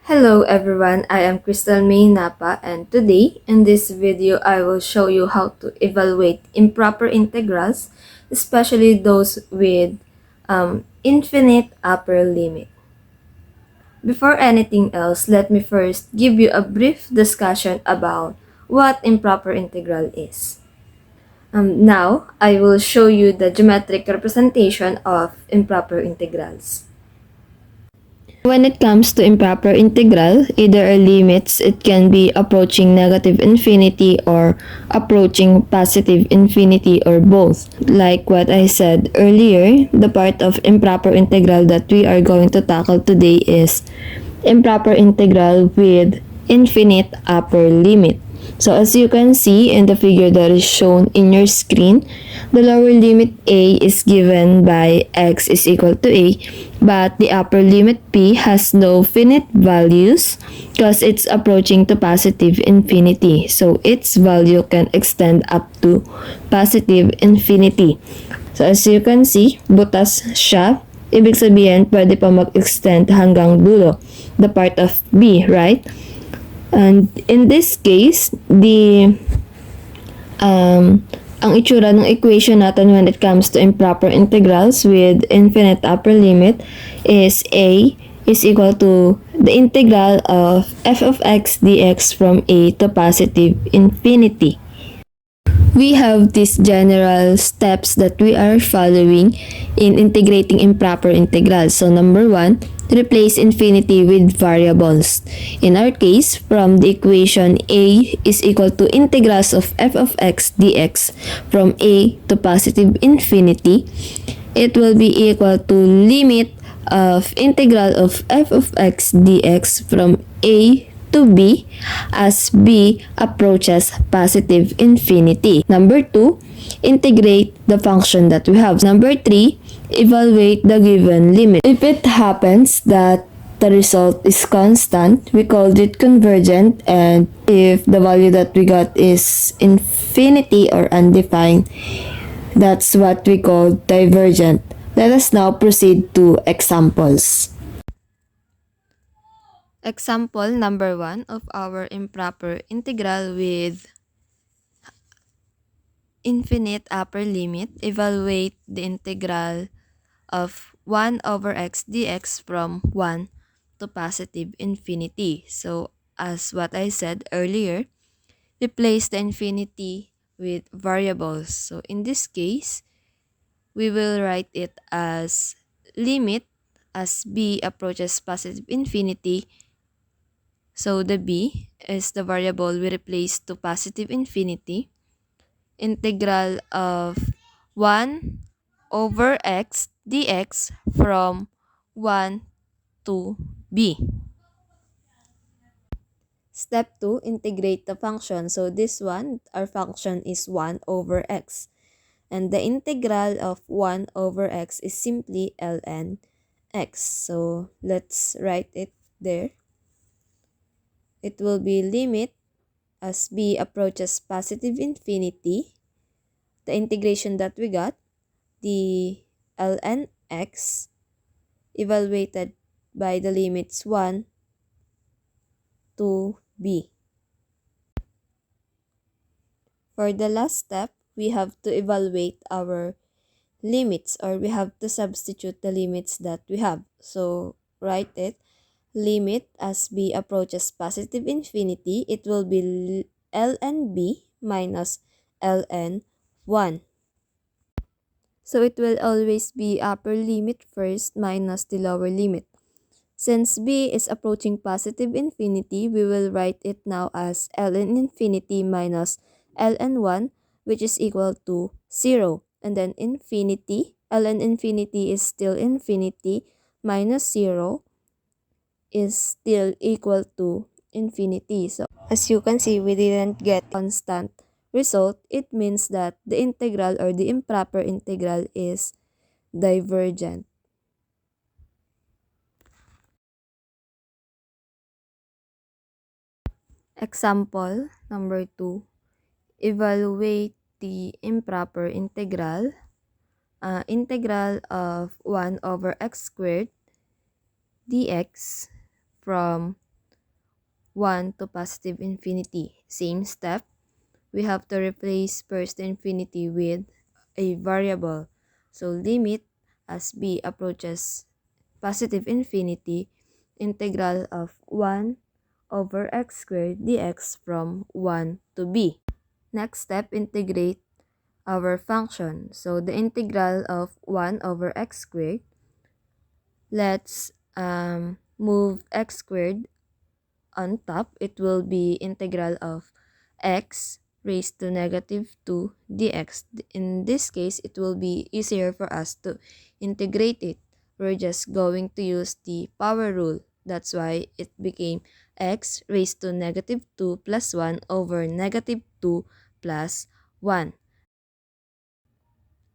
Hello everyone, I am Crystal May Napa, and today in this video I will show you how to evaluate improper integrals, especially those with infinite upper limit. Before anything else, let me first give you a brief discussion about what improper integral is. Now, I will show you the geometric representation of improper integrals. When it comes to improper integral, either are limits, it can be approaching negative infinity or approaching positive infinity or both. Like what I said earlier, the part of improper integral that we are going to tackle today is improper integral with infinite upper limit. So as you can see in the figure that is shown in your screen, the lower limit a is given by x is equal to a, but the upper limit p has no finite values because it's approaching to positive infinity. So its value can extend up to positive infinity. So as you can see, butas siya. Ibig sabihin, pwede pa mag-extend hanggang dulo, the part of b, right? And in this case, ang itsura ng equation natin when it comes to improper integrals with infinite upper limit is a is equal to the integral of f of x dx from a to positive infinity. We have these general steps that we are following in integrating improper integrals. So number 1, replace infinity with variables. In our case, from the equation a is equal to integrals of f of x dx from a to positive infinity, it will be equal to limit of integral of f of x dx from a to b as b approaches positive infinity. Number 2, integrate the function that we have. Number 3, evaluate the given limit. If it happens that the result is constant, we called it convergent, and if the value that we got is infinity or undefined, that's what we call divergent. Let us now proceed to examples. Example number 1 of our improper integral with infinite upper limit. Evaluate the integral of 1 over x dx from 1 to positive infinity. So as what I said earlier, replace the infinity with variables. So in this case, we will write it as limit as b approaches positive infinity. So the b is the variable we replace to positive infinity. Integral of 1 over x dx from 1 to b. Step 2, integrate the function. So this one, our function is 1 over x. And the integral of 1 over x is simply ln x. So let's write it there. It will be limit as b approaches positive infinity. The integration that we got, the ln x evaluated by the limits 1 to b. For the last step, we have to evaluate our limits, or we have to substitute the limits that we have. So write it, limit as b approaches positive infinity, it will be ln b minus ln 1. So it will always be upper limit first minus the lower limit. Since b is approaching positive infinity, we will write it now as ln infinity minus ln 1, which is equal to 0. And then infinity, ln infinity is still infinity, minus 0 is still equal to infinity. So as you can see, we didn't get constant result. It means that the integral or the improper integral is divergent. Example number 2, evaluate the improper integral. Integral of 1 over x squared dx from 1 to positive infinity. Same step, we have to replace first the infinity with a variable. So limit as b approaches positive infinity, integral of 1 over x squared dx from 1 to b. Next step, integrate our function. So the integral of 1 over x squared, let's move x squared on top. It will be integral of x raised to negative 2 dx. In this case, it will be easier for us to integrate it. We're just going to use the power rule. That's why it became x raised to negative 2 plus 1 over negative 2 plus 1.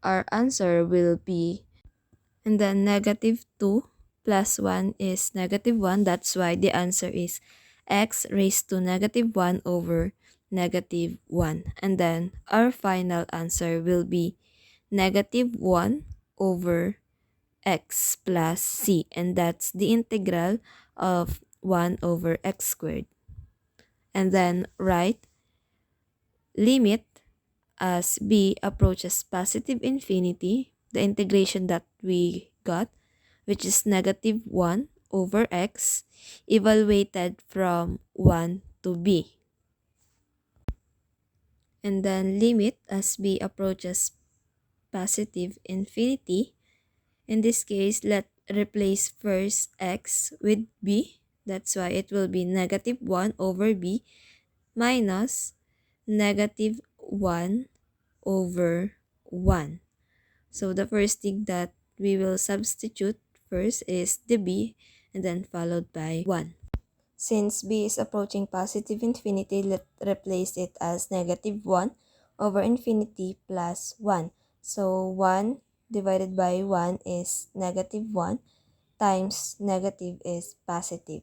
Our answer will be, and then negative 2 plus 1 is negative 1. That's why the answer is x raised to negative 1 over negative 1. And then our final answer will be negative 1 over x plus c. And that's the integral of 1 over x squared. And then write limit as b approaches positive infinity, the integration that we got, which is negative 1 over x, evaluated from 1 to b. And then limit as b approaches positive infinity. In this case, let's replace first x with b. That's why it will be negative 1 over b minus negative 1 over 1. So the first thing that we will substitute first is the b and then followed by 1. Since b is approaching positive infinity, let's replace it as negative 1 over infinity plus 1. So 1 divided by 1 is negative 1 times negative is positive.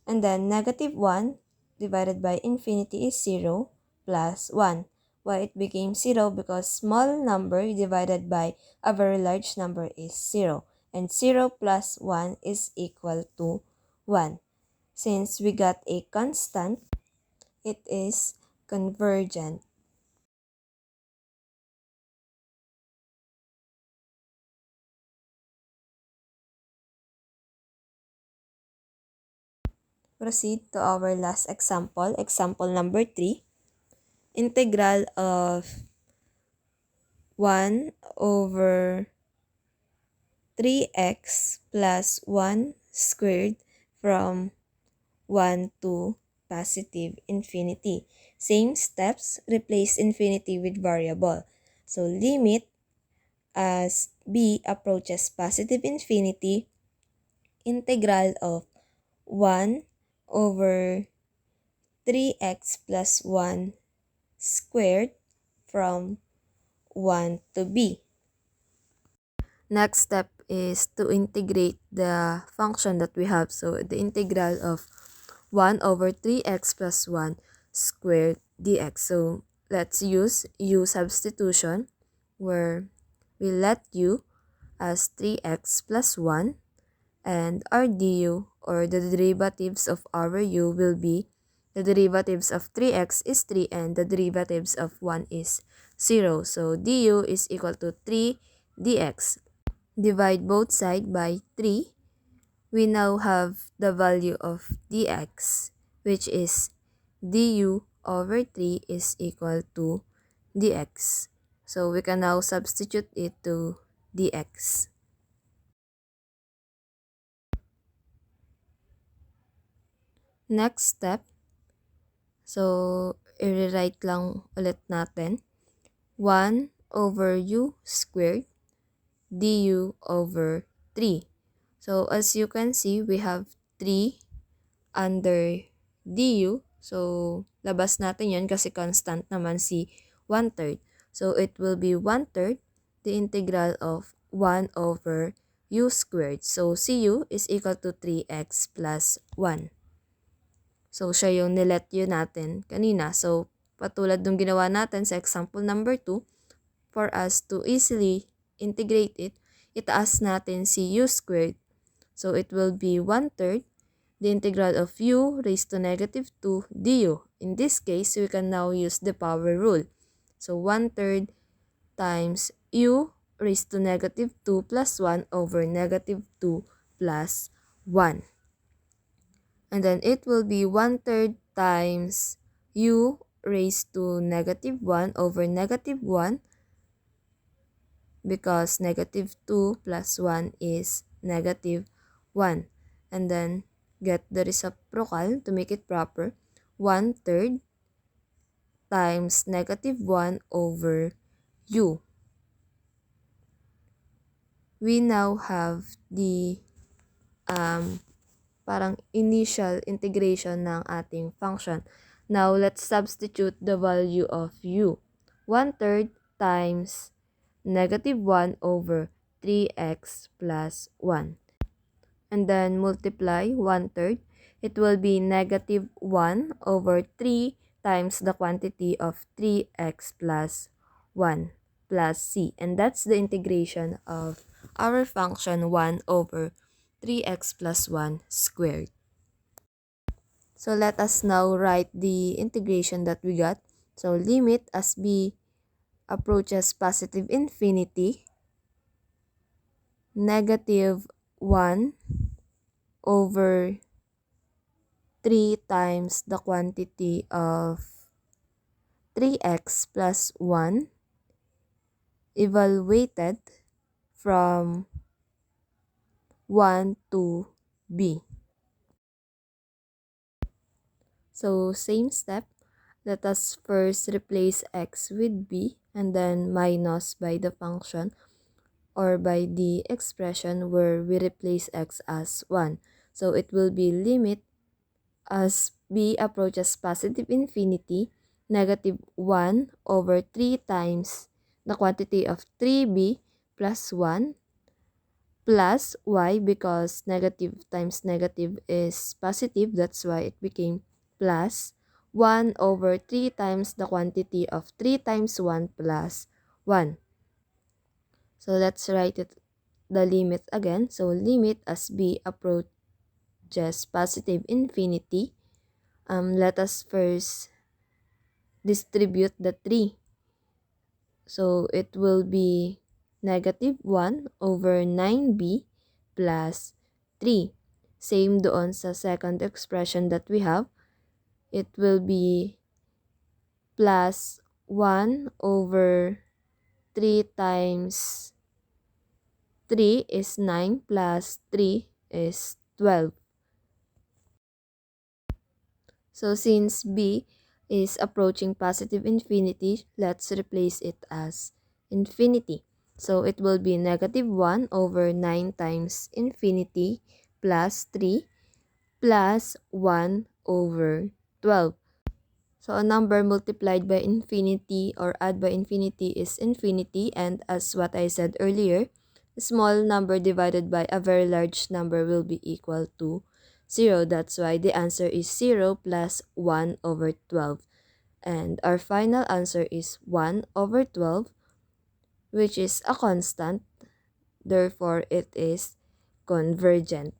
And then negative 1 divided by infinity is 0 plus 1. Why it became 0? Because small number divided by a very large number is 0. And 0 plus 1 is equal to 1. Since we got a constant, it is convergent. Proceed to our last example, example number 3. Integral of 1 over 3x plus 1 squared from 1 to positive infinity. Same steps, replace infinity with variable. So limit as b approaches positive infinity, integral of 1 over 3x plus 1 squared from 1 to b. Next step is to integrate the function that we have. So the integral of 1 over 3x plus 1 squared dx. So let's use u substitution, where we let u as 3x plus 1, and our du, or the derivatives of our u, will be the derivatives of 3x is 3 and the derivatives of 1 is 0. So du is equal to 3 dx. Divide both sides by 3. We now have the value of dx, which is du over 3 is equal to dx. So we can now substitute it to dx. Next step, so i-rewrite lang ulit natin. 1 over u squared du over 3. So as you can see, we have 3 under du. So labas natin yan kasi constant naman si 1/3. So it will be 1/3 the integral of 1 over u squared. So cu is equal to 3x plus 1. So siya yung nilet u natin kanina. So patulad nung ginawa natin sa example number 2, for us to easily integrate it, itaas natin si u squared. So it will be 1/3 the integral of u raised to negative 2 du. In this case, we can now use the power rule. So 1/3 times u raised to negative 2 plus 1 over negative 2 plus 1. And then it will be 1/3 times u raised to negative 1 over negative 1, because negative 2 plus 1 is negative 1. And then get the reciprocal to make it proper. 1/3 times negative 1 over u. We now have the parang initial integration ng ating function. Now, let's substitute the value of u. 1/3 times negative 1 over 3x plus 1. And then multiply 1/3. It will be negative 1 over 3 times the quantity of 3x plus 1 plus c. And that's the integration of our function 1 over 3x plus 1 squared. So let us now write the integration that we got. So limit as b approaches positive infinity, negative 1 over 3 times the quantity of 3x plus 1 evaluated from 1 to b. So same step, let us first replace x with b and then minus by the function or by the expression where we replace x as 1. So it will be limit as b approaches positive infinity, negative 1 over 3 times the quantity of 3b plus 1 plus y, because negative times negative is positive, that's why it became plus 1 over 3 times the quantity of 3 times 1 plus 1. So let's write it the limit again. So limit as b approaches positive infinity. Let us first distribute the 3. So it will be negative 1 over 9b plus 3. Same doon sa second expression that we have. It will be plus 1 over 3 times 3 is 9 plus 3 is 12. So since b is approaching positive infinity, let's replace it as infinity. So it will be negative 1 over 9 times infinity plus 3 plus 1 over 12. So a number multiplied by infinity or add by infinity is infinity, and as what I said earlier, a small number divided by a very large number will be equal to 0. That's why the answer is 0 plus 1 over 12. And our final answer is 1 over 12, which is a constant. Therefore, it is convergent.